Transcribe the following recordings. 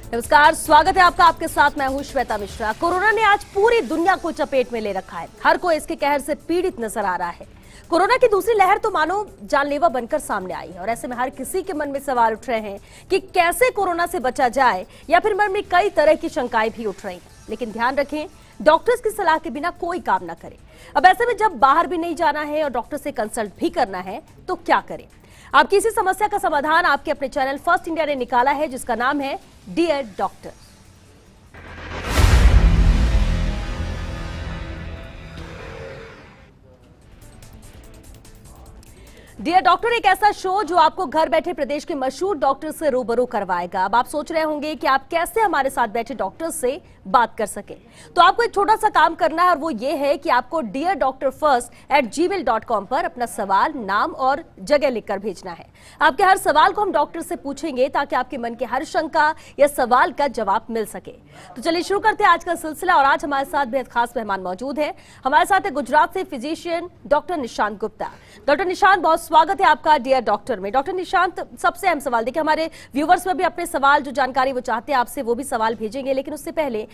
नमस्कार, स्वागत है आपका। आपके साथ मैं हूं श्वेता मिश्रा। कोरोना ने आज पूरी दुनिया को चपेट में ले रखा है। हर कोई इसके कहर से पीड़ित नजर आ रहा है। कोरोना की दूसरी लहर तो मानो जानलेवा बनकर सामने आई है और ऐसे में हर किसी के मन में सवाल उठ रहे हैं कि कैसे कोरोना से बचा जाए, या फिर मन में कई तरह की शंकाएं भी उठ रही हैं। लेकिन ध्यान रखें, डॉक्टर्स की सलाह के बिना कोई काम ना करें। अब ऐसे में जब बाहर भी नहीं जाना है और डॉक्टर से कंसल्ट भी करना है तो क्या करें? आपकी इसी समस्या का समाधान आपके अपने चैनल फर्स्ट इंडिया ने निकाला है, जिसका नाम है डियर डॉक्टर। डियर डॉक्टर एक ऐसा शो जो आपको घर बैठे प्रदेश के मशहूर डॉक्टर से रूबरू करवाएगा। अब आप सोच रहे होंगे कि आप कैसे हमारे साथ बैठे डॉक्टर से बात कर सके, तो आपको एक छोटा सा काम करना है और वो ये है कि आपको deardoctorfirst@gmail.com पर अपना सवाल, नाम और जगह लिखकर भेजना है। आपके हर सवाल को हम डॉक्टर से पूछेंगे ताकि आपके मन के हर शंका या सवाल का जवाब मिल सके। तो चलिए शुरू करते हैं आज का सिलसिला। और आज हमारे साथ बेहद खास मेहमान मौजूद है। हमारे साथ है गुजरात से physician doctor Nishant Gupta. Doctor Nishant, बहुत स्वागत है आपका डियर डॉक्टर में। डॉक्टर निशांत, सबसे अहम सवाल, देखिए हमारे व्यूवर्स में भी अपने सवाल, जो जानकारी वो चाहते हैं आपसे, वो भी सवाल भेजेंगे। लेकिन उससे पहले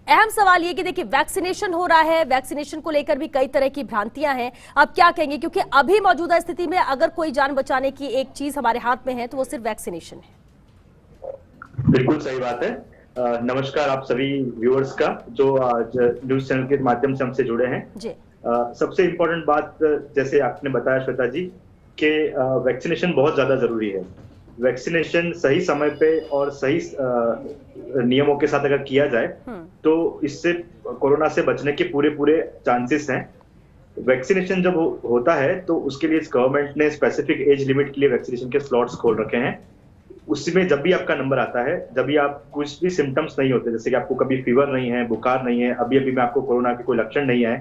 अहम सवाल ये कि देखिए वैक्सीनेशन हो रहा है, वैक्सीनेशन को लेकर भी कई तरह की भ्रांतियां हैं। आप क्या कहेंगे, क्योंकि अभी मौजूदा स्थिति में अगर कोई जान बचाने की एक चीज हमारे हाथ में है तो वो सिर्फ वैक्सीनेशन है। बिल्कुल सही बात है। नमस्कार आप सभी व्यूअर्स का जो आज न्यूज चैनल के माध्यम से हमसे जुड़े हैं जी। सबसे इम्पोर्टेंट बात, जैसे आपने बताया श्वेता जी, कि वैक्सीनेशन बहुत ज्यादा जरूरी है। वैक्सीनेशन सही समय पे और सही नियमों के साथ अगर किया जाए तो इससे कोरोना से बचने के पूरे चांसेस हैं। वैक्सीनेशन जब होता है तो उसके लिए गवर्नमेंट ने स्पेसिफिक एज लिमिट के लिए वैक्सीनेशन के स्लॉट्स खोल रखे हैं। उसमें जब भी आपका नंबर आता है, जब भी आप कुछ भी सिम्टम्स नहीं होते, जैसे कि आपको कभी फीवर नहीं है, बुखार नहीं है, अभी में आपको कोरोना के कोई लक्षण नहीं है,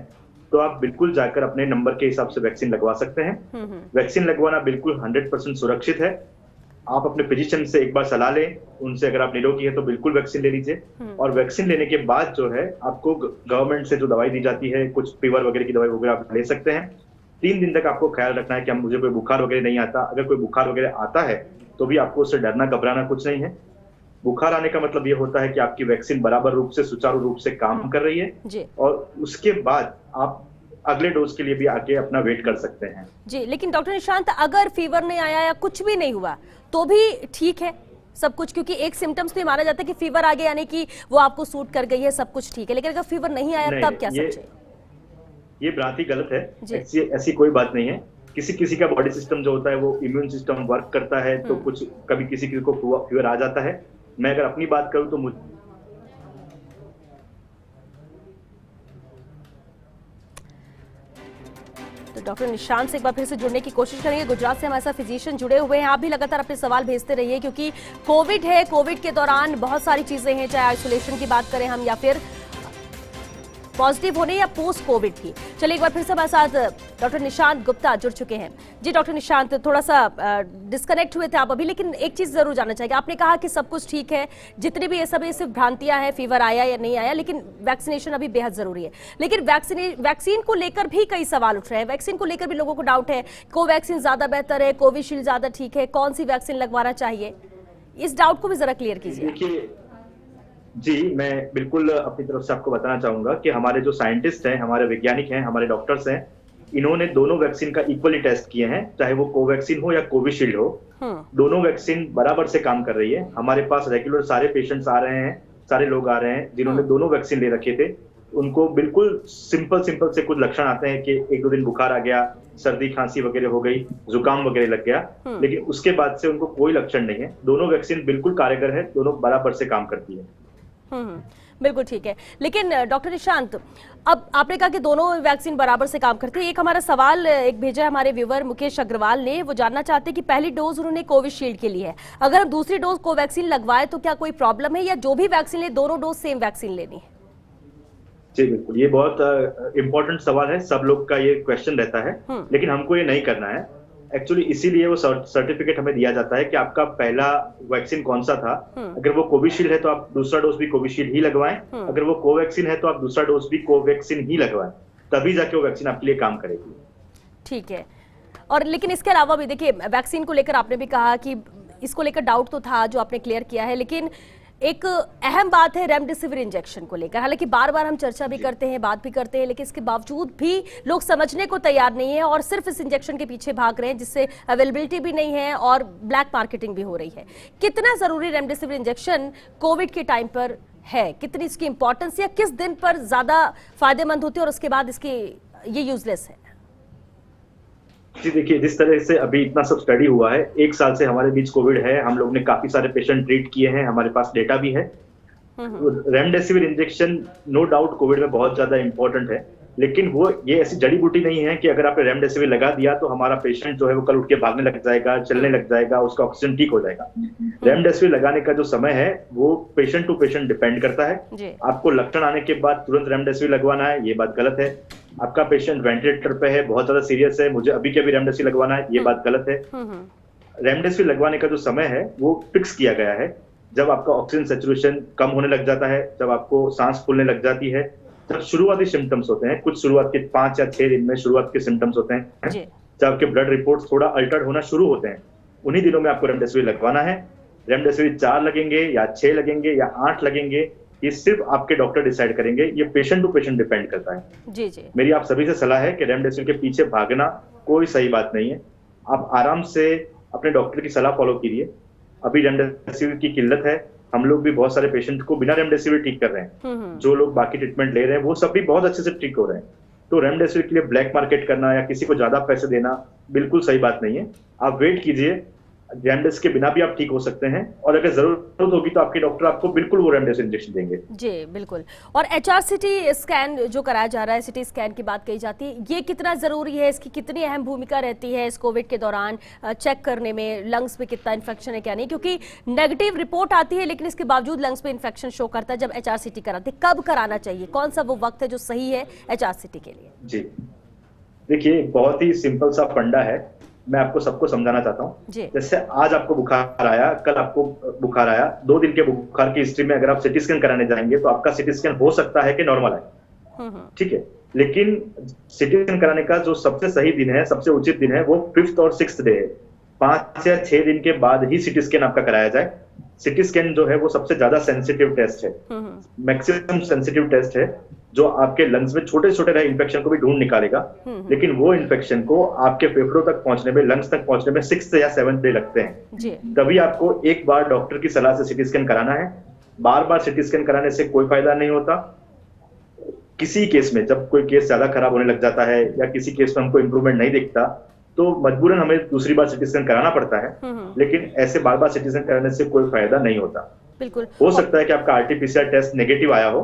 तो आप बिल्कुल जाकर अपने नंबर के हिसाब से वैक्सीन लगवा सकते हैं। वैक्सीन लगवाना बिल्कुल 100% सुरक्षित है। आप अपने फिजिशियन से एक बार सलाह लें, उनसे अगर आप निरोगी है तो बिल्कुल वैक्सीन ले लीजिए। और वैक्सीन लेने के बाद जो है आपको गवर्नमेंट से जो दवाई दी जाती है, कुछ फीवर वगैरह की दवाई वगैरह आप ले सकते हैं। 3 दिन तक आपको ख्याल रखना है कि मुझे कोई बुखार वगैरह नहीं आता। अगर कोई बुखार वगैरह आता है तो भी आपको उससे डरना घबराना कुछ नहीं है। बुखार आने का मतलब ये होता है कि आपकी वैक्सीन बराबर रूप से, सुचारू रूप से काम कर रही है और उसके बाद आप अगले डोज के लिए भी आके अपना वेट कर सकते हैं। जी, लेकिन डॉक्टर निशांत, अगर फीवर नहीं आया या कुछ भी नहीं हुआ तो भी ठीक है सब कुछ, क्योंकि एक सिम्टम्स तो माना जाता है कि फीवर आ गया यानी कि वो आपको सूट कर गई है, सब कुछ ठीक है। लेकिन अगर फीवर नहीं आया तब क्या समझे? ये भ्रांति गलत है। ऐसी कोई बात नहीं है। किसी का बॉडी सिस्टम जो होता है वो इम्यून सिस्टम वर्क करता है, तो कुछ कभी किसी को फीवर आ जाता है। मैं अगर अपनी बात करूं तो डॉक्टर निशांत से एक बार फिर से जुड़ने की कोशिश करेंगे। गुजरात से हमारे साथ फिजिशियन जुड़े हुए हैं। आप भी लगातार अपने सवाल भेजते रहिए, क्योंकि कोविड है, कोविड के दौरान बहुत सारी चीजें हैं, चाहे आइसोलेशन की बात करें हम या फिर पॉजिटिव होने या पोस्ट कोविड की। चलिए एक बार फिर से हमारे साथ डॉक्टर निशांत गुप्ता जुड़ चुके हैं। जी डॉक्टर निशांत, थोड़ा सा डिस्कनेक्ट हुए थे आप अभी, लेकिन एक चीज जरूर जानना चाहिए। आपने कहा कि सब कुछ ठीक है, जितनी भी ये सब सिर्फ भ्रांतियां हैं, फीवर आया या नहीं आया, लेकिन वैक्सीनेशन अभी बेहद जरूरी है। लेकिन वैक्सीन को लेकर भी कई सवाल उठ रहे हैं। वैक्सीन को लेकर भी लोगों को डाउट है, कोवैक्सीन ज्यादा बेहतर है, कोविशील्ड ज्यादा ठीक है, कौन सी वैक्सीन लगवाना चाहिए? इस डाउट को भी जरा क्लियर कीजिए। जी, मैं बिल्कुल अपनी तरफ से आपको बताना चाहूंगा कि हमारे जो साइंटिस्ट हैं, हमारे वैज्ञानिक हैं, हमारे डॉक्टर्स हैं, इन्होंने दोनों वैक्सीन का इक्वली टेस्ट किए हैं, चाहे वो कोवैक्सीन हो या कोविशील्ड हो। दोनों वैक्सीन बराबर से काम कर रही है। हमारे पास रेगुलर सारे पेशेंट्स आ रहे हैं, सारे लोग आ रहे हैं जिन्होंने दोनों वैक्सीन ले रखे थे। उनको बिल्कुल सिंपल से कुछ लक्षण आते हैं कि 1-2 दिन बुखार आ गया, सर्दी खांसी वगैरह हो गई, जुकाम वगैरह लग गया, लेकिन उसके बाद से उनको कोई लक्षण नहीं है। दोनों वैक्सीन बिल्कुल कारगर है, दोनों बराबर से काम करती है। बिल्कुल ठीक है। लेकिन डॉक्टर निशांत, अब आपने कहा कि दोनों वैक्सीन बराबर से काम करती है। एक हमारा सवाल एक भेजा है हमारे व्यूवर मुकेश अग्रवाल ने, वो जानना चाहते हैं कि पहली डोज उन्होंने कोविशील्ड के लिए है, अगर हम दूसरी डोज कोवैक्सीन लगवाए तो क्या कोई प्रॉब्लम है, या जो भी वैक्सीन ले दोनों डोज सेम वैक्सीन लेनी है? जी बिल्कुल, ये बहुत इंपॉर्टेंट सवाल है। सब लोग का ये क्वेश्चन रहता है, लेकिन हमको ये नहीं करना है। एक्चुअली इसीलिए वो सर्टिफिकेट हमें दिया जाता है कि आपका पहला वैक्सीन कौन सा था। अगर वो कोविशील्ड है तो आप दूसरा डोज भी कोविशील्ड ही लगवाएं, अगर वो कोवैक्सीन है तो आप दूसरा डोज भी कोवैक्सीन ही लगवाएं, तभी जाके वो वैक्सीन आपके लिए काम करेगी। ठीक है। और लेकिन इसके अलावा भी देखिए, वैक्सीन को लेकर आपने भी कहा कि इसको लेकर डाउट तो था, जो आपने क्लियर किया है, लेकिन एक अहम बात है रेमडेसिविर इंजेक्शन को लेकर। हालांकि बार बार हम चर्चा भी करते हैं, बात भी करते हैं, लेकिन इसके बावजूद भी लोग समझने को तैयार नहीं है और सिर्फ इस इंजेक्शन के पीछे भाग रहे हैं, जिससे अवेलेबिलिटी भी नहीं है और ब्लैक मार्केटिंग भी हो रही है। कितना जरूरी रेमडेसिविर इंजेक्शन कोविड के टाइम पर है, कितनी इसकी इंपॉर्टेंस, या किस दिन पर ज्यादा फायदेमंद होती है और उसके बाद इसकी ये यूजलेस है? जी देखिए, जिस तरह से अभी इतना सब स्टडी हुआ है, 1 साल से हमारे बीच कोविड है, हम लोग ने काफी सारे पेशेंट ट्रीट किए हैं, हमारे पास डेटा भी है। Remdesivir injection no doubt covid में बहुत ज्यादा इंपॉर्टेंट है, लेकिन वो ये ऐसी जड़ी बूटी नहीं है कि अगर आपने रेमडेसिविर लगा दिया तो हमारा पेशेंट जो है वो कल उठ के भागने लग जाएगा, चलने लग जाएगा, उसका ऑक्सीजन ठीक हो जाएगा। रेमडेसिविर लगाने का जो समय है वो पेशेंट टू पेशेंट डिपेंड करता है। आपको लक्षण आने के बाद तुरंत रेमडेसिविर लगवाना है, ये बात गलत है। आपका पेशेंट वेंटिलेटर पे है, बहुत ज्यादा सीरियस है, मुझे अभी के अभी रेमडेसिविर लगवाना है, ये बात गलत है। रेमडेसिविर लगवाने का जो समय है वो फिक्स किया गया है। जब आपका ऑक्सीजन सैचुरेशन कम होने लग जाता है, जब आपको सांस फूलने लग जाती है, जब शुरुआती सिम्टम्स होते हैं, कुछ शुरुआत के 5 या 6 दिन में शुरुआत के सिम्टम्स होते हैं, जब आपके ब्लड रिपोर्ट्स थोड़ा अल्टर्ड होना शुरू होते हैं, उन्हीं दिनों में आपको रेमडेसिविर लगवाना है। रेमडेसिविर 4 लगेंगे या 6 लगेंगे या 8 लगेंगे, ये सिर्फ आपके डॉक्टर डिसाइड करेंगे, ये पेशेंट टू पेशेंट डिपेंड करता है। जी जी। मेरी आप सभी से सलाह है कि रेमडेसिविर के पीछे भागना कोई सही बात नहीं है। आप आराम से अपने डॉक्टर की सलाह फॉलो कीजिए। अभी रेमडेसिविर की किल्लत है, हम लोग भी बहुत सारे पेशेंट को बिना रेमडेसिविर ठीक कर रहे हैं। जो लोग बाकी ट्रीटमेंट ले रहे हैं वो सब भी बहुत अच्छे से ठीक हो रहे हैं। तो रेमडेसिविर के लिए ब्लैक मार्केट करना या किसी को ज्यादा पैसे देना बिल्कुल सही बात नहीं है। आप वेट कीजिए, रेमडेसिविर के बिना भी आप ठीक हो सकते हैं, और अगर जरूरत होगी तो आपके डॉक्टर आपको बिल्कुल वो रेमडेसिविर इंजेक्शन देंगे। जी बिल्कुल। और HRCT स्कैन जो कराया जा रहा है, सिटी स्कैन की बात कही जाती है, ये कितना जरूरी है, इसकी कितनी अहम भूमिका रहती है इस कोविड के दौरान चेक करने में, लंग्स में कितना इन्फेक्शन है क्या नहीं? क्योंकि नेगेटिव रिपोर्ट आती है लेकिन इसके बावजूद लंग्स में इन्फेक्शन शो करता है। जब HRCT कराते, कब कराना चाहिए, कौन सा वो वक्त है जो सही है HRCT के लिए? जी देखिए, बहुत ही सिंपल सा फंडा है, मैं आपको सबको समझाना चाहता हूँ। जैसे आज आपको बुखार आया, कल आपको बुखार आया, 2 दिन के बुखार की हिस्ट्री में अगर आप सिटी स्कैन कराने जाएंगे तो आपका सिटी स्कैन हो सकता है कि नॉर्मल है, ठीक है। लेकिन सिटी स्कैन कराने का जो सबसे सही दिन है, सबसे उचित दिन है, वो 5th और 6th डे है। 5 या 6 दिन के बाद ही सिटी स्कैन आपका कराया जाए। सिटी स्कैन जो है वो सबसे ज्यादा सेंसिटिव टेस्ट है, मैक्सिमम सेंसिटिव टेस्ट है, जो आपके लंग्स में छोटे छोटे रहे इन्फेक्शन को भी ढूंढ निकालेगा। लेकिन वो इन्फेक्शन को आपके फेफड़ों तक पहुंचने में, लंग्स तक पहुंचने में 6th या 7th डे लगते हैं। तभी आपको एक बार डॉक्टर की सलाह से सिटी स्कैन कराना है। बार बार सिटी स्कैन कराने से कोई फायदा नहीं होता। किसी केस में, जब कोई केस ज्यादा खराब होने लग जाता है या किसी केस में हमको इंप्रूवमेंट नहीं दिखता, तो मजबूरन हमें दूसरी बार सिटी स्कैन कराना पड़ता है। लेकिन ऐसे बार बार सिटी स्कैन कराने से कोई फायदा नहीं होता। बिल्कुल हो सकता है कि आपका RT-PCR टेस्ट नेगेटिव आया हो,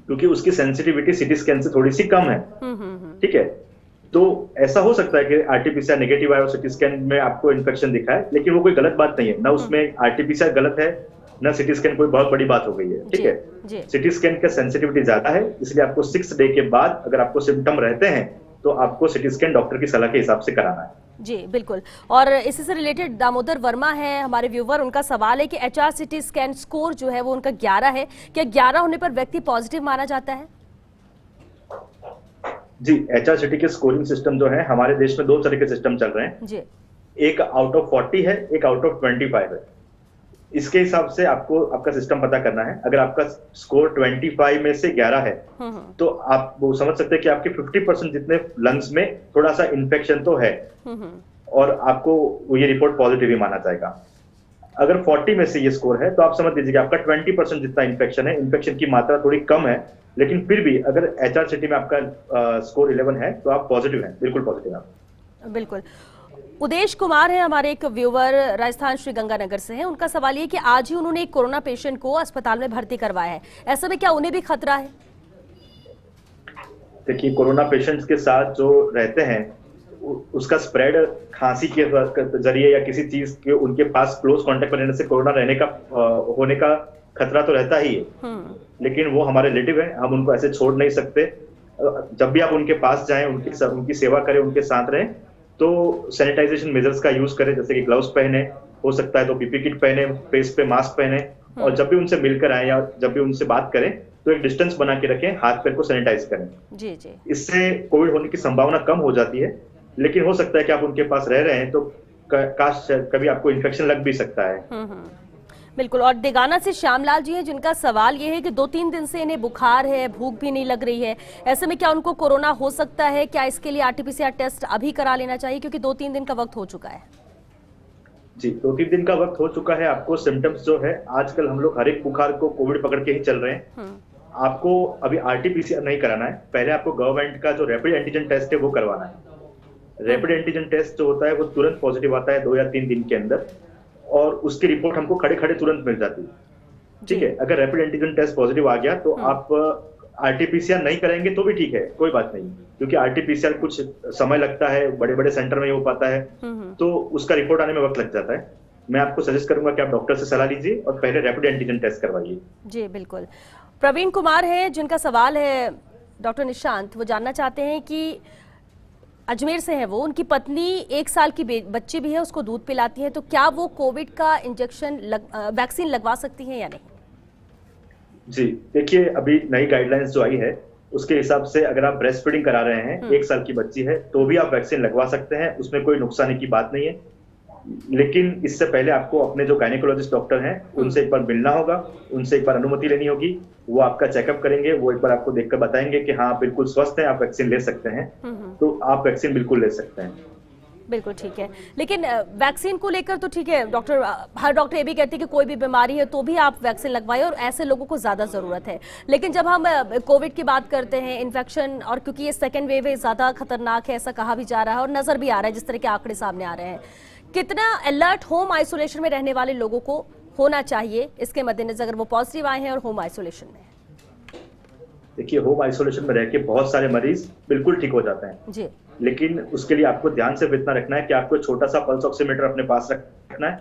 क्योंकि उसकी सेंसिटिविटी सिटी स्कैन से थोड़ी सी कम है, ठीक है। तो ऐसा हो सकता है कि RT-PCR नेगेटिव आया हो, सिटी स्कैन में आपको इन्फेक्शन दिखा है, लेकिन वो कोई गलत बात नहीं है। ना उसमें RT-PCR गलत है, ना सिटी स्कैन कोई बहुत बड़ी बात हो गई है, ठीक है। सिटी स्कैन का सेंसिटिविटी ज्यादा है, इसलिए आपको 6th डे के बाद अगर आपको सिम्टम रहते हैं तो आपको सिटी स्कैन डॉक्टर की सलाह के हिसाब से कराना है। जी बिल्कुल। और इसी से रिलेटेड दामोदर वर्मा है हमारे व्यूवर, उनका सवाल है कि HRCT स्कैन स्कोर जो है वो उनका 11 है, क्या 11 होने पर व्यक्ति पॉजिटिव माना जाता है? जी, HRCT के स्कोरिंग सिस्टम जो है, हमारे देश में 2 तरह के सिस्टम चल रहे हैं जी। एक आउट ऑफ 40 है, एक आउट ऑफ 25 है। इसके हिसाब से आपको आपका सिस्टम पता करना है। अगर आपका स्कोर 25 में से 11 है तो आप वो समझ सकते हैं कि आपके 50% जितने लंग्स में थोड़ा सा इन्फेक्शन तो है, और आपको ये रिपोर्ट पॉजिटिव ही माना जाएगा। अगर 40 में से ये स्कोर है तो आप समझ लीजिए कि आपका 20% जितना इन्फेक्शन है, इन्फेक्शन की मात्रा थोड़ी कम है, लेकिन फिर भी अगर HRCT में आपका स्कोर 11 है तो आप पॉजिटिव हैं, बिल्कुल पॉजिटिव हैं। बिल्कुल। उदेश कुमार है हमारे एक व्यूवर, राजस्थान श्री गंगानगर से हैं। उनका सवाल ये कि आज ही उन्होंने एक कोरोना पेशेंट को अस्पताल में भर्ती करवाया है, ऐसे में क्या उन्हें भी खतरा है? देखिए, कोरोना पेशेंट्स के साथ जो रहते हैं उसका स्प्रेड खांसी के जरिए या किसी चीज के उनके पास क्लोज कांटेक्ट में रहने से कोरोना होने का खतरा तो रहता ही है। लेकिन वो हमारे रिलेटिव है, हम उनको ऐसे छोड़ नहीं सकते। जब भी आप उनके पास जाएं, उनकी सेवा करें, उनके साथ रहें, तो सैनिटाइजेशन मेजर्स का यूज करें, जैसे कि ग्लव्स पहने, हो सकता है तो PP किट पहने, फेस पे मास्क पहने, और जब भी उनसे मिलकर आए या जब भी उनसे बात करें तो एक डिस्टेंस बना के रखें, हाथ पैर को सैनिटाइज करें। जी जी। इससे कोविड होने की संभावना कम हो जाती है, लेकिन हो सकता है कि आप उनके पास रह रहे हैं तो काश कभी आपको इन्फेक्शन लग भी सकता है। बिल्कुल। और देगाना से श्यामलाल जी हैं, जिनका सवाल ये है कि 2-3 दिन से इन्हें बुखार है, भूख भी नहीं लग रही है, ऐसे में क्या उनको कोरोना हो सकता है? क्या इसके लिए आरटीपीसीआर टेस्ट अभी करा लेना चाहिए, क्योंकि 2-3 दिन का वक्त हो चुका है? जी, 2-3 दिन का वक्त हो चुका है। आपको सिम्टम्स जो है, आजकल हम लोग हर एक बुखार को कोविड पकड़ के ही चल रहे हैं। आपको अभी आरटीपीसीआर नहीं कराना है, पहले आपको गवर्नमेंट का जो रैपिड एंटीजन टेस्ट है वो करवाना है। रैपिड एंटीजन टेस्ट जो होता है वो तुरंत पॉजिटिव आता है 2 या 3 दिन के अंदर, और उसकी रिपोर्ट हमको खड़े खड़े तुरंत मिल जाती है। ठीक है, अगर रैपिड एंटीजन टेस्ट पॉजिटिव आ गया तो आप आरटीपीसीआर नहीं करेंगे तो भी ठीक है, कोई बात नहीं, क्योंकि आरटीपीसीआर कुछ समय लगता है, बड़े बड़े सेंटर में हो पाता है, तो उसका रिपोर्ट आने में वक्त लग जाता है। मैं आपको सजेस्ट करूंगा कि आप डॉक्टर से सलाह लीजिए और पहले रैपिड एंटीजन टेस्ट करवाइए। जी बिल्कुल। प्रवीण कुमार है, जिनका सवाल है डॉक्टर निशांत, वो जानना चाहते हैं कि अजमेर से है वो, उनकी पत्नी 1 साल की बच्ची भी है, उसको दूध पिलाती है, तो क्या वो कोविड का इंजेक्शन वैक्सीन लगवा सकती हैं या नहीं? जी देखिए, अभी नई गाइडलाइंस जो आई है उसके हिसाब से अगर आप ब्रेस्ट फीडिंग करा रहे हैं, 1 साल की बच्ची है, तो भी आप वैक्सीन लगवा सकते हैं, उसमें कोई नुकसानी की बात नहीं है। लेकिन इससे पहले आपको अपने जो गायनेकोलॉजिस्ट डॉक्टर हैं उनसे एक बार मिलना होगा, उनसे एक बार अनुमति लेनी होगी, वो आपका चेकअप करेंगे, वो एक बार आपको देखकर बताएंगे कि हाँ बिल्कुल स्वस्थ हैं, आप वैक्सीन ले सकते हैं, तो आप वैक्सीन बिल्कुल ले सकते हैं। बिल्कुल ठीक है। लेकिन वैक्सीन को लेकर तो ठीक है डॉक्टर, हर डॉक्टर ये भी कहते हैं कि कोई भी बीमारी है तो भी आप वैक्सीन लगवाएं, और ऐसे लोगों को ज्यादा जरूरत है। लेकिन जब हम कोविड की बात करते हैं, इन्फेक्शन, और क्योंकि ये सेकेंड वेव है, ज्यादा खतरनाक है ऐसा कहा भी जा रहा है और नजर भी आ रहा है जिस तरह के आंकड़े सामने आ रहे हैं, कितना अलर्ट होम आइसोलेशन में रहने वाले लोगों को होना चाहिए इसके मद्देनजर, अगर वो पॉजिटिव आए हैं और होम आइसोलेशन में? देखिए, होम आइसोलेशन में रह के बहुत सारे मरीज बिल्कुल ठीक हो जाते हैं जी, लेकिन उसके लिए आपको ध्यान से इतना रखना है कि आपको छोटा सा पल्स ऑक्सीमीटर अपने पास रखना है,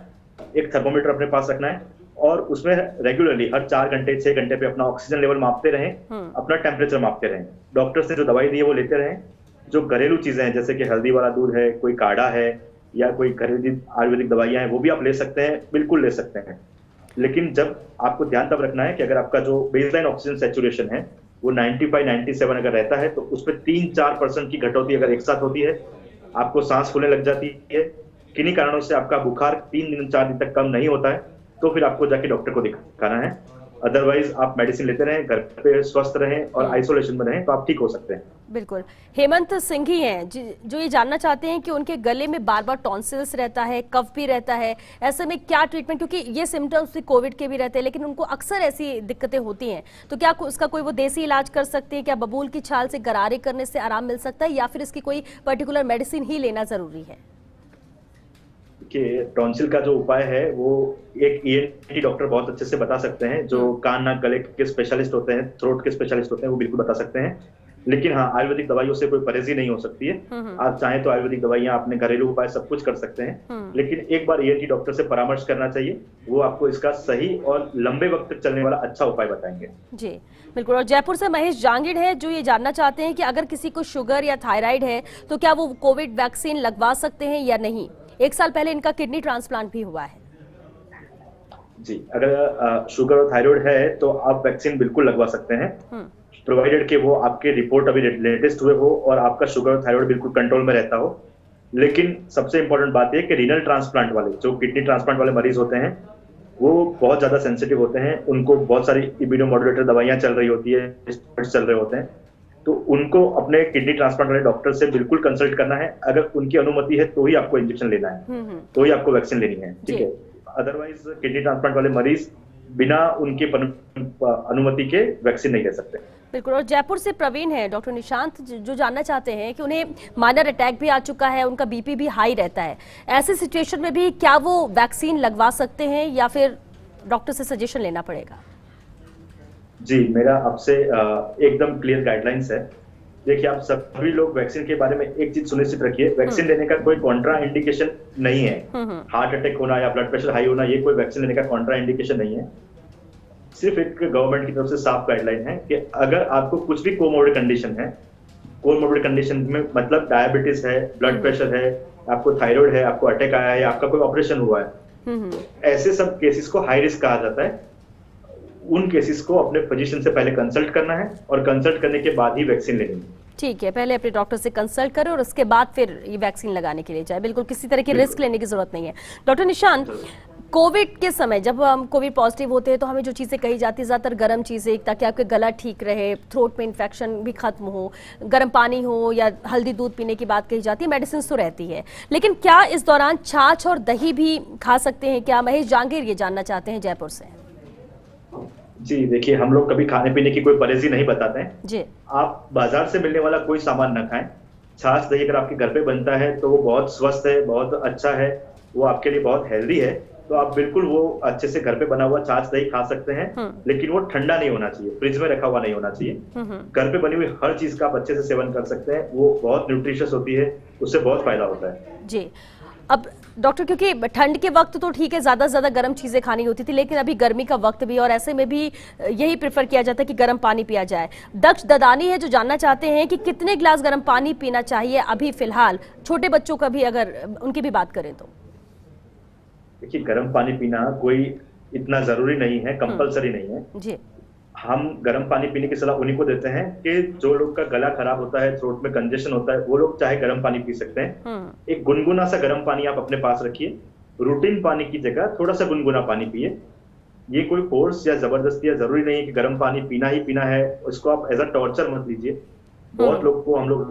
एक थर्मोमीटर अपने पास रखना है, और उसमें रेगुलरली हर 4 घंटे 6 घंटे पे अपना ऑक्सीजन लेवल मापते रहें, अपना टेम्परेचर मापते रहें, डॉक्टर ने जो दवाई दी है वो लेते रहें। जो घरेलू चीजें हैं जैसे कि हल्दी वाला दूध है, कोई काढ़ा है, या कोई घरेलू आयुर्वेदिक दवाइयां हैं, वो भी आप ले सकते हैं, बिल्कुल ले सकते हैं। लेकिन जब आपको ध्यान तब रखना है कि अगर आपका जो बेसलाइन ऑक्सीजन सैचुरेशन है वो 95-97 अगर रहता है, तो उसमें 3-4% की कटौती अगर एक साथ होती है, आपको सांस फूलने लग जाती है, किन्हीं कारणों से आपका बुखार 3 दिन 4 दिन तक कम नहीं होता है, तो फिर आपको जाके डॉक्टर को दिखाना है। अदरवाइज आप मेडिसिन लेते रहें, घर पे स्वस्थ रहें और आइसोलेशन में रहें, तो आप ठीक हो सकते हैं। बिल्कुल। हेमंत सिंह ही हैं जो ये जानना चाहते हैं कि उनके गले में बार बार टॉन्सिल्स रहता है, कफ भी रहता है, ऐसे में क्या ट्रीटमेंट, क्योंकि ये सिम्टम्स कोविड के भी रहते हैं लेकिन उनको अक्सर ऐसी दिक्कतें होती हैं, तो क्या उसका कोई वो देसी इलाज कर सकते हैं? क्या बबूल की छाल से गरारे करने से आराम मिल सकता है, या फिर इसकी कोई पर्टिकुलर मेडिसिन ही लेना जरूरी है? कि टॉन्सिल का जो उपाय है वो एक ईएनटी डॉक्टर बहुत अच्छे से बता सकते हैं, जो कान नाक गले के स्पेशलिस्ट होते हैं, थ्रोट के स्पेशलिस्ट होते हैं, वो बिल्कुल बता सकते हैं। लेकिन हाँ, आयुर्वेदिक दवाइयों से कोई परहेजी नहीं हो सकती है। आप चाहें तो आयुर्वेदिक दवाइयां, अपने घरेलू उपाय सब कुछ कर सकते हैं, लेकिन एक बार ईएनटी डॉक्टर से परामर्श करना चाहिए, वो आपको इसका सही और लंबे वक्त तक चलने वाला अच्छा उपाय बताएंगे। जी बिल्कुल। और जयपुर से महेश जांगिड़ है जो ये जानना चाहते हैं कि अगर किसी को शुगर या थायराइड है तो क्या वो कोविड वैक्सीन लगवा सकते हैं या नहीं? 1 साल पहले इनका किडनी ट्रांसप्लांट भी हुआ है। जी, अगर शुगर और थायराइड है तो आप वैक्सीन बिल्कुल लगवा सकते हैं, प्रोवाइडेड कि वो आपके रिपोर्ट अभी लेटेस्ट हुए हो और आपका शुगर और थायराइड बिल्कुल कंट्रोल में रहता हो। लेकिन सबसे इंपॉर्टेंट बात यह कि रीनल ट्रांसप्लांट वाले, जो किडनी ट्रांसप्लांट वाले मरीज होते हैं, वो बहुत ज्यादा सेंसिटिव होते हैं, उनको बहुत सारी इम्यूनोमॉड्यूलेटर दवाइयां चल रही होती है, चल रहे होते हैं, तो उनको अपने किडनी ट्रांसप्लांट वाले डॉक्टर से बिल्कुल कंसल्ट करना है। अगर उनकी अनुमति है तो ही आपको इंजेक्शन लेना है, तो ही आपको वैक्सीन लेनी है, ठीक है। अदरवाइज किडनी ट्रांसप्लांट वाले मरीज बिना उनके अनुमति के वैक्सीन नहीं ले सकते। बिल्कुल। और जयपुर से प्रवीण है, डॉक्टर निशांत, जो जानना चाहते हैं कि उन्हें माइनर अटैक भी आ चुका है, उनका बीपी भी हाई रहता है, ऐसे सिचुएशन में भी क्या वो वैक्सीन लगवा सकते हैं या फिर डॉक्टर से सजेशन लेना पड़ेगा? जी, मेरा आपसे एकदम क्लियर गाइडलाइंस है। देखिए, आप सभी लोग वैक्सीन के बारे में एक चीज सुनिश्चित रखिए, वैक्सीन लेने का कोई कॉन्ट्रा इंडिकेशन नहीं है। हार्ट अटैक होना या ब्लड प्रेशर हाई होना, ये कोई वैक्सीन लेने का कॉन्ट्रा इंडिकेशन नहीं है। सिर्फ एक गवर्नमेंट की तरफ से साफ गाइडलाइन है कि अगर आपको कुछ भी कोमोर्बिड कंडीशन है, कोमोर्बिड कंडीशन में मतलब डायबिटीज है, ब्लड प्रेशर है, आपको थायराइड है, आपको अटैक आया है, आपका कोई ऑपरेशन हुआ है, ऐसे सब केसेस को हाई रिस्क कहा जाता है। उन केसेस को अपने फिजिशियन से पहले कंसल्ट करना है और कंसल्ट करने के बाद ही वैक्सीन लेनी है। ठीक है, पहले अपने डॉक्टर से कंसल्ट करें और उसके बाद फिर ये वैक्सीन लगाने के लिए जाए। बिल्कुल, किसी तरह की रिस्क लेने की जरूरत नहीं है। डॉक्टर निशांत, कोविड के समय जब हम कोविड पॉजिटिव होते हैं तो हमें जो चीज़ें कही जाती है ज़्यादातर गर्म चीज़ें, ताकि आपका गला ठीक रहे, थ्रोट में इन्फेक्शन भी खत्म हो, गर्म पानी हो या हल्दी दूध पीने की बात कही जाती है, मेडिसिन तो रहती है। लेकिन क्या इस दौरान छाछ और दही भी खा सकते हैं क्या? महेश जांगीर ये जानना चाहते हैं जयपुर से। जी देखिए, हम लोग कभी खाने पीने की कोई परहेजी नहीं बताते हैं जी। आप बाजार से मिलने वाला कोई सामान न खाएं। छाछ दही अगर आपके घर पे बनता है तो वो बहुत स्वस्थ है, बहुत अच्छा है, वो आपके लिए बहुत हेल्दी है, तो आप बिल्कुल वो अच्छे से घर पे बना हुआ छाछ दही खा सकते हैं। लेकिन वो ठंडा नहीं होना चाहिए, फ्रिज में रखा हुआ नहीं होना चाहिए। घर पे बनी हुई हर चीज का आप अच्छे से सेवन कर सकते हैं, वो बहुत न्यूट्रिशियस होती है, उससे बहुत फायदा होता है। जी। अब डॉक्टर, क्योंकि ठंड के वक्त तो ठीक है, ज्यादा से ज्यादा गर्म चीजें खानी होती थी, लेकिन अभी गर्मी का वक्त भी, और ऐसे में भी यही प्रेफर किया जाता है कि गर्म पानी पिया जाए। दक्ष ददानी है जो जानना चाहते हैं कि कितने गिलास गर्म पानी पीना चाहिए अभी फिलहाल, छोटे बच्चों का भी अगर उनकी भी बात करें तो। देखिए, गर्म पानी पीना कोई इतना जरूरी नहीं है, कंपलसरी नहीं है जी। हम गर्म पानी पीने की सलाह उन्हीं को देते हैं कि जो लोग का गला खराब होता है, थ्रोट में कंजेशन होता है, वो लोग चाहे गर्म पानी पी सकते हैं। एक गुनगुना सा गर्म पानी आप अपने पास रखिए, रूटीन पानी की जगह थोड़ा सा गुनगुना पानी पिए। ये कोई फोर्स या जबरदस्ती या जरूरी नहीं है कि गर्म पानी पीना ही पीना है, उसको आप एज अ टॉर्चर मत लीजिए। बहुत लोग को हम लोग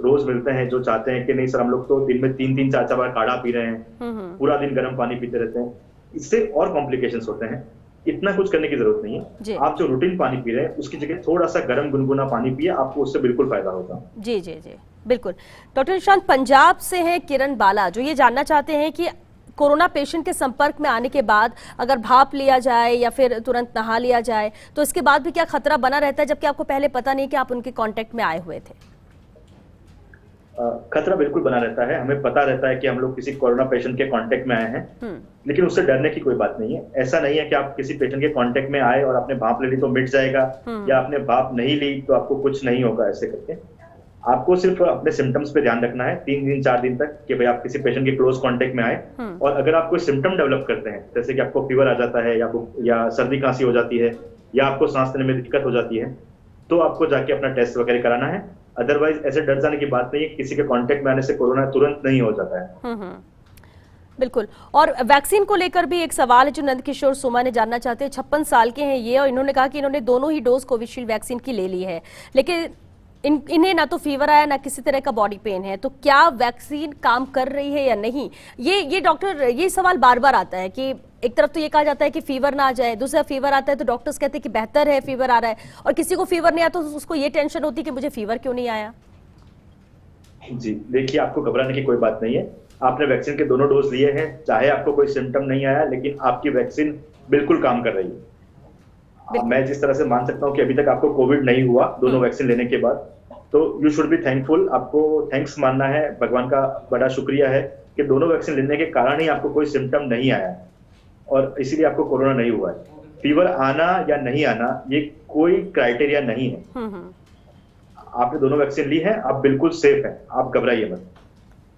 रोज मिलते हैं जो चाहते हैं कि नहीं सर, हम लोग तो दिन में 3-3 4-4 बार काढ़ा पी रहे हैं, पूरा दिन गर्म पानी पीते रहते हैं, इससे और कॉम्प्लिकेशंस होते हैं। इतना कुछ करने की जरूरत नहीं है। आप जो रूटीन पानी पी रहे हैं उसकी जगह थोड़ा सा गर्म गुनगुना पानी पिए, आपको उससे बिल्कुल फायदा होगा। जी जी जी बिल्कुल। डॉक्टर निशांत, पंजाब से हैं किरण बाला, जो ये जानना चाहते हैं कि कोरोना पेशेंट के संपर्क में आने के बाद अगर भाप लिया जाए या फिर तुरंत नहा लिया जाए तो इसके बाद भी क्या खतरा बना रहता है, जबकि आपको पहले पता नहीं कि आप उनके कांटेक्ट में आए हुए थे? खतरा बिल्कुल बना रहता है। हमें पता रहता है कि हम लोग किसी कोरोना पेशेंट के कांटेक्ट में आए हैं, लेकिन उससे डरने की कोई बात नहीं है। ऐसा नहीं है कि आप किसी पेशेंट के कांटेक्ट में आए और आपने भाप ले ली तो मिट जाएगा, या आपने भाप नहीं ली तो आपको कुछ नहीं होगा। ऐसे करके आपको सिर्फ अपने सिम्टम्स पे ध्यान रखना है 3 दिन 4 दिन तक, कि भाई आप किसी पेशेंट के क्लोज कांटेक्ट में आए, और अगर आप कोई सिम्टम डेवलप करते हैं, जैसे कि आपको फीवर आ जाता है या सर्दी खांसी हो जाती है या आपको सांस लेने में दिक्कत हो जाती है, तो आपको जाके अपना टेस्ट वगैरह कराना है। अदरवाइज ऐसे डर जाने की बात नहीं है, किसी के कांटेक्ट में आने से कोरोना तुरंत नहीं हो जाता है। बिल्कुल। और वैक्सीन को लेकर भी एक सवाल है जो नंदकिशोर सुमा ने जानना चाहते हैं। 56 साल के हैं ये, और इन्होंने कहा कि इन्होंने दोनों ही डोज कोविशील्ड वैक्सीन की ले ली है, लेकिन इन्हें ना तो फीवर आया ना किसी तरह का बॉडी पेन है, तो क्या वैक्सीन काम कर रही है या नहीं? ये डॉक्टर, ये सवाल बार बार आता है कि एक तरफ तो ये कहा जाता है कि फीवर ना आ जाए, दूसरा फीवर आता है तो डॉक्टर्स कहते हैं कि बेहतर है फीवर आ रहा है, और किसी को फीवर नहीं आया तो उसको ये टेंशन होती है कि मुझे फीवर क्यों नहीं आया। जी देखिए, आपको घबराने की कोई बात नहीं है। आपने वैक्सीन के दोनों डोज लिए हैं, चाहे आपको कोई सिम्टम नहीं आया, लेकिन आपकी वैक्सीन बिल्कुल काम कर रही है। मैं जिस तरह से मान सकता हूँ कि अभी तक आपको कोविड नहीं हुआ दोनों वैक्सीन लेने के बाद, तो यू शुड बी थैंकफुल। आपको थैंक्स मानना है, भगवान का बड़ा शुक्रिया है कि दोनों वैक्सीन लेने के कारण ही आपको कोई सिम्टम नहीं आया और इसीलिए आपको कोरोना नहीं हुआ है। फीवर आना या नहीं आना ये कोई क्राइटेरिया नहीं है। आपने दोनों वैक्सीन ली है, आप बिल्कुल सेफ हैं, आप घबराइए मत।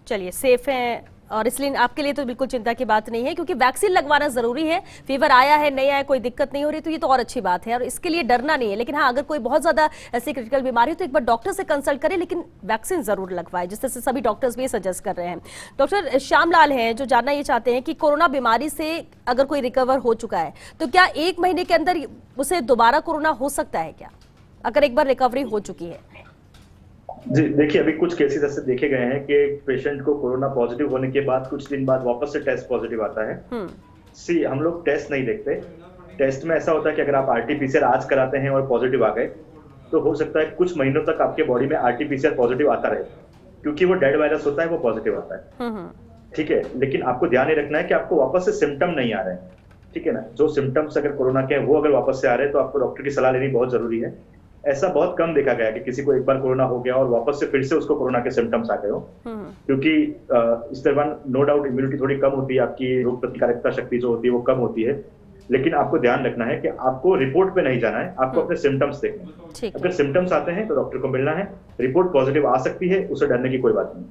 चलिए, सेफ हैं, और इसलिए आपके लिए तो बिल्कुल चिंता की बात नहीं है, क्योंकि वैक्सीन लगवाना जरूरी है। फीवर आया है नहीं आया कोई दिक्कत नहीं हो रही, तो ये तो और अच्छी बात है और इसके लिए डरना नहीं है। लेकिन हाँ, अगर कोई बहुत ज्यादा ऐसी क्रिटिकल बीमारी हो तो एक बार डॉक्टर से कंसल्ट करें, लेकिन वैक्सीन जरूर लगवाए, जिस तरह से सभी डॉक्टर्स भी सजेस्ट कर रहे हैं। डॉक्टर श्यामलाल हैं जो जानना ये चाहते हैं कि कोरोना बीमारी से अगर कोई रिकवर हो चुका है तो क्या 1 महीने के अंदर उसे दोबारा कोरोना हो सकता है क्या, अगर एक बार रिकवरी हो चुकी है? जी देखिए, अभी कुछ केसेस ऐसे देखे गए हैं कि पेशेंट को कोरोना पॉजिटिव होने के बाद कुछ दिन बाद वापस से टेस्ट पॉजिटिव आता है। हम लोग टेस्ट नहीं देखते। टेस्ट में ऐसा होता है कि अगर आप आरटीपीसीआर आज कराते हैं और पॉजिटिव आ गए तो हो सकता है कुछ महीनों तक आपके बॉडी में आरटीपीसीआर पॉजिटिव आता रहे, क्योंकि वो डेड वायरस होता है, वो पॉजिटिव आता है। ठीक है, लेकिन आपको ध्यान ही रखना है कि आपको वापस से सिम्टम नहीं आ रहे हैं। ठीक है ना, जो सिम्टम्स अगर कोरोना के हैं वो अगर वापस से आ रहे हैं तो आपको डॉक्टर की सलाह लेनी बहुत जरूरी है। ऐसा बहुत कम देखा गया कि किसी को एक बार कोरोना हो गया और वापस से फिर से उसको कोरोना के सिम्टम्स आ गए हो, क्योंकि इस दौरान नो डाउट इम्यूनिटी थोड़ी कम होती है, आपकी रोग प्रतिकारकता शक्ति जो होती है वो कम होती है। लेकिन आपको ध्यान रखना है कि आपको रिपोर्ट पे नहीं जाना है, आपको अपने सिम्टम्स देखने हैं। अगर सिम्टम्स आते हैं तो डॉक्टर को मिलना है। रिपोर्ट पॉजिटिव आ सकती है, उसे डरने की कोई बात नहीं।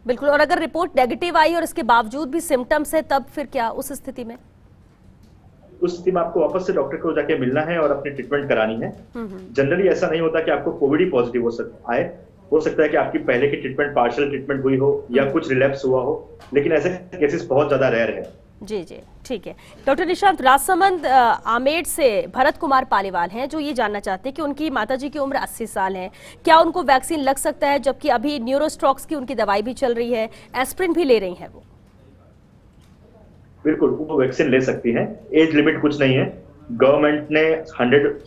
बिल्कुल। और अगर रिपोर्ट नेगेटिव आई और इसके बावजूद भी सिम्टम्स है, तब फिर क्या उस स्थिति में? उस स्थिति में आपको वापस से डॉक्टर को जाके मिलना है और अपनी ट्रीटमेंट करानी है। जनरली ऐसा नहीं होता कि आपको कोविड ही पॉजिटिव हो सकता है कि आपकी पहले की ट्रीटमेंट पार्शियल ट्रीटमेंट हुई हो या कुछ रिलैप्स हुआ हो, लेकिन ऐसे केसेस बहुत ज्यादा रेयर है। जी जी, ठीक है। डॉक्टर निशांत, राजसमंद आमेर से भरत कुमार पालीवाल हैं जो ये जानना चाहते हैं कि उनकी माताजी की उम्र 80 साल है, क्या उनको वैक्सीन लग सकता है, जबकि अभी न्यूरोस्ट्रॉक्स की उनकी दवाई भी चल रही है, एस्प्रिन भी ले रही हैं वो? बिल्कुल, वो वैक्सीन ले सकती हैं। एज लिमिट कुछ नहीं है। गवर्नमेंट ने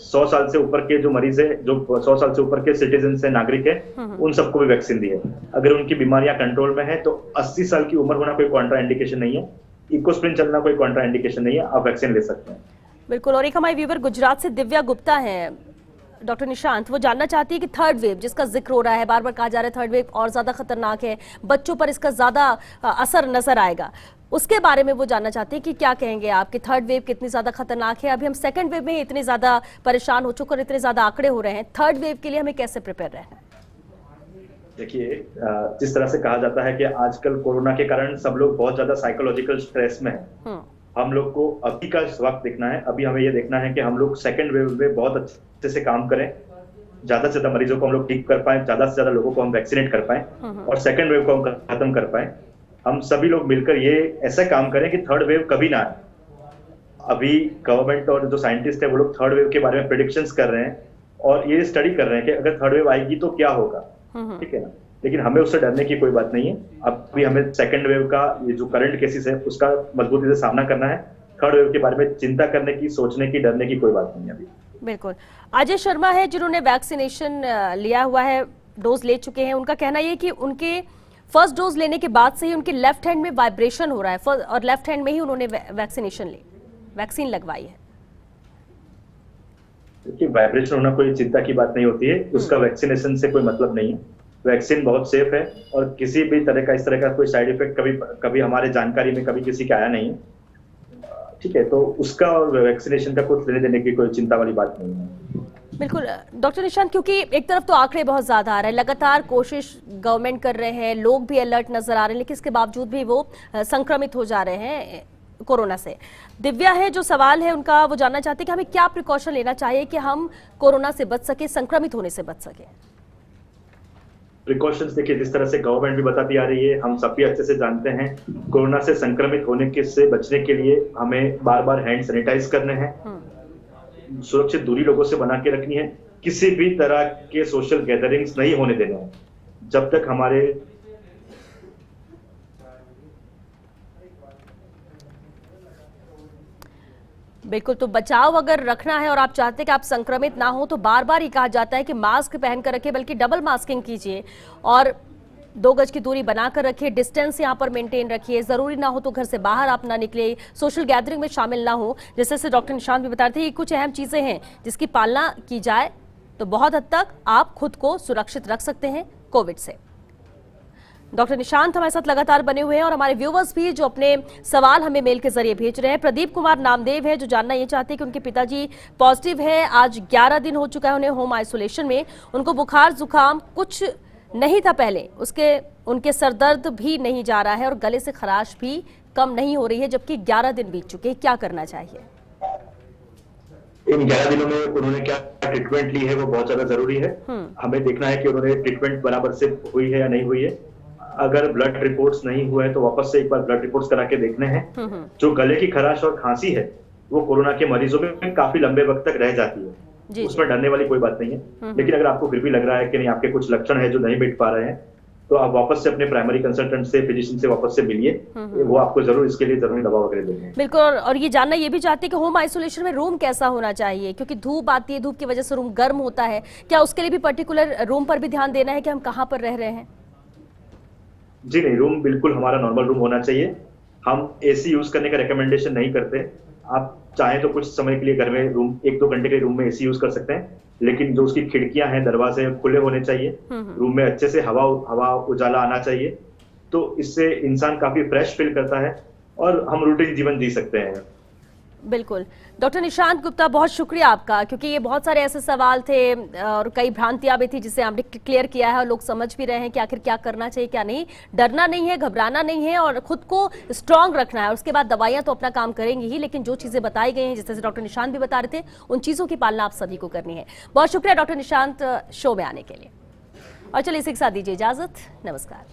100 साल से ऊपर के जो मरीज है, जो 100 साल से ऊपर के सिटीजन है, नागरिक है, उन सबको भी वैक्सीन दी है। अगर उनकी बीमारियां कंट्रोल में है तो 80 साल की उम्र होना कोई कॉन्ट्रा इंडिकेशन नहीं है, इकोस्प्रिन चलना कोई कॉन्ट्रा इंडिकेशन नहीं है, आप वैक्सीन ले सकते हैं। बिल्कुल। और एक हमारे व्यूवर गुजरात से दिव्या गुप्ता हैं डॉक्टर निशांत, वो जानना चाहती है कि थर्ड वेव जिसका जिक्र हो रहा है, बार बार कहा जा रहा है थर्ड वेव और ज्यादा खतरनाक है, बच्चों पर इसका ज्यादा असर नजर आएगा, उसके बारे में वो जानना चाहते हैं कि क्या कहेंगे आप कि थर्ड वेव कितनी ज्यादा खतरनाक है? अभी हम सेकंड वेव में इतने ज्यादा परेशान हो चुके और इतने ज्यादा आंकड़े हो रहे हैं, थर्ड वेव के लिए हमें कैसे प्रिपेयर रहना है? देखिए, जिस तरह से कहा जाता है कि आजकल कोरोना के कारण सब लोग बहुत ज्यादा साइकोलॉजिकल स्ट्रेस में हैं। हम लोग को अभी का वक्त देखना है। अभी हमें ये देखना है कि हम लोग सेकंड वेव में बहुत अच्छे से काम करें, ज्यादा से ज्यादा मरीजों को हम लोग ठीक कर पाए, ज्यादा से ज्यादा लोगों को हम वैक्सीनेट कर पाए और सेकंड वेव को हम खत्म कर पाए। हम सभी लोग मिलकर ये ऐसा काम करें कि थर्ड वेव कभी ना आए। अभी गवर्नमेंट और जो साइंटिस्ट है वो लोग थर्ड वेव के बारे में प्रेडिक्शंस कर रहे हैं और ये स्टडी कर रहे हैं कि अगर थर्ड वेव आएगी तो क्या होगा, ठीक है ना। लेकिन हमें उससे डरने की कोई बात नहीं है। अभी हमें सेकंड वेव का ये जो करंट केसेस है उसका मजबूती से सामना करना है। थर्ड वेव के बारे में चिंता करने की, सोचने की, डरने की कोई बात नहीं है अभी। बिल्कुल। अजय शर्मा है जिन्होंने वैक्सीनेशन लिया हुआ है, डोज ले चुके हैं, उनका कहना यह कि उनके फर्स्ट डोज लेने के बाद से ही उनके लेफ्ट हैंड में वाइब्रेशन हो रहा है और लेफ्ट हैंड में ही उन्होंने वैक्सीन लगवाई है। देखिए, वाइब्रेशन होना कोई चिंता की बात नहीं होती है, उसका वैक्सीनेशन से कोई मतलब नहीं है। वैक्सीन बहुत सेफ है और किसी भी तरह का कोई साइड इफेक्ट कभी हमारे जानकारी में कभी किसी का आया नहीं है, ठीक है। तो उसका और वैक्सीनेशन का कुछ लेने देने की कोई चिंता वाली बात नहीं है। बिल्कुल डॉक्टर निशांत, क्योंकि एक तरफ तो आंकड़े बहुत ज्यादा आ रहे हैं, लगातार कोशिश गवर्नमेंट कर रहे हैं, लोग भी अलर्ट नजर आ रहे हैं, लेकिन इसके बावजूद भी वो संक्रमित हो जा रहे हैं कोरोना से। दिव्या है, जो सवाल है उनका, वो जानना चाहते हैं कि हमें क्या प्रिकॉशन लेना चाहिए कि हम कोरोना से बच सके, संक्रमित होने से बच सके। प्रिकॉशंस देखिए, जिस तरह से गवर्नमेंट भी बताती आ रही है, हम सब भी अच्छे से जानते हैं, कोरोना से संक्रमित होने के से बचने के लिए हमें बार बार हैंड सैनिटाइज करने हैं, सुरक्षित दूरी लोगों से बना के रखनी है, किसी भी तरह के सोशल गैदरिंग्स नहीं होने देने हैं जब तक हमारे बिल्कुल। तो बचाव अगर रखना है और आप चाहते हैं कि आप संक्रमित ना हो, तो बार बार ही कहा जाता है कि मास्क पहनकर रखिए, बल्कि डबल मास्किंग कीजिए और 2 गज की दूरी बनाकर रखिए, डिस्टेंस यहाँ पर मेंटेन रखिए, जरूरी ना हो तो घर से बाहर आप ना निकले, सोशल गैदरिंग में शामिल ना हो। जैसे डॉक्टर निशांत भी बता रहे थे, ये कुछ अहम चीजें हैं जिसकी पालना की जाए तो बहुत हद तक आप खुद को सुरक्षित रख सकते हैं कोविड से। डॉक्टर निशांत हमारे साथ लगातार बने हुए हैं और हमारे व्यूवर्स भी जो अपने सवाल हमें मेल के जरिए भेज रहे हैं। प्रदीप कुमार नामदेव है जो जानना ये चाहते हैं कि उनके पिताजी पॉजिटिव है, आज 11 दिन हो चुका है उन्हें होम आइसोलेशन में, उनको बुखार जुकाम कुछ नहीं था पहले, उनके सरदर्द भी नहीं जा रहा है और गले से खराश भी कम नहीं हो रही है, जबकि 11 दिन बीत चुके हैं, क्या करना चाहिए? इन 11 दिनों में उन्होंने क्या ट्रीटमेंट ली है वो बहुत ज्यादा जरूरी है। हमें देखना है कि उन्होंने ट्रीटमेंट बराबर से हुई है या नहीं हुई है। अगर ब्लड रिपोर्ट्स नहीं हुए हैं तो वापस से एक बार ब्लड रिपोर्ट्स करा के देखने हैं। जो गले की खराश और खांसी है वो कोरोना के मरीजों में काफी लंबे वक्त तक रह जाती है, उसमें डरने वाली कोई बात नहीं है। लेकिन अगर आपको फिर भी लग रहा है कि नहीं, आपके कुछ लक्षण है जो नहीं मिट पा रहे हैं, तो आप वापस से अपने प्राइमरी कंसल्टेंट से, फिजिशियन से वापस से मिलिए, वो आपको जरूर इसके लिए जरूरी दवा वगैरह देंगे। बिल्कुल। और ये जानना ये भी चाहते हैं कि होम आइसोलेशन में रूम कैसा होना चाहिए, क्योंकि धूप आती है, धूप की वजह से रूम गर्म होता है, क्या उसके लिए भी पर्टिकुलर रूम पर भी ध्यान देना है कि हम कहाँ पर रह रहे हैं? जी नहीं, रूम बिल्कुल हमारा नॉर्मल रूम होना चाहिए। हम एसी यूज करने का रिकमेंडेशन नहीं करते। आप चाहें तो कुछ समय के लिए घर में रूम 1-2 घंटे के रूम में एसी यूज कर सकते हैं, लेकिन जो उसकी खिड़कियां हैं, दरवाजे खुले होने चाहिए, रूम में अच्छे से हवा उजाला आना चाहिए, तो इससे इंसान काफी फ्रेश फील करता है और हम रूटीन जीवन जी सकते हैं। बिल्कुल। डॉक्टर निशांत गुप्ता, बहुत शुक्रिया आपका, क्योंकि ये बहुत सारे ऐसे सवाल थे और कई भ्रांतियां भी थी जिसे हमने क्लियर किया है और लोग समझ भी रहे हैं कि आखिर क्या करना चाहिए क्या नहीं। डरना नहीं है, घबराना नहीं है और खुद को स्ट्रांग रखना है। उसके बाद दवाइयां तो अपना काम करेंगी ही, लेकिन जो चीजें बताई गई हैं, जिस तरह से डॉक्टर निशांत भी बता रहे थे, उन चीजों की पालना आप सभी को करनी है। बहुत शुक्रिया डॉक्टर निशांत शो में आने के लिए। और चलिए इसी के साथ दीजिए इजाजत, नमस्कार।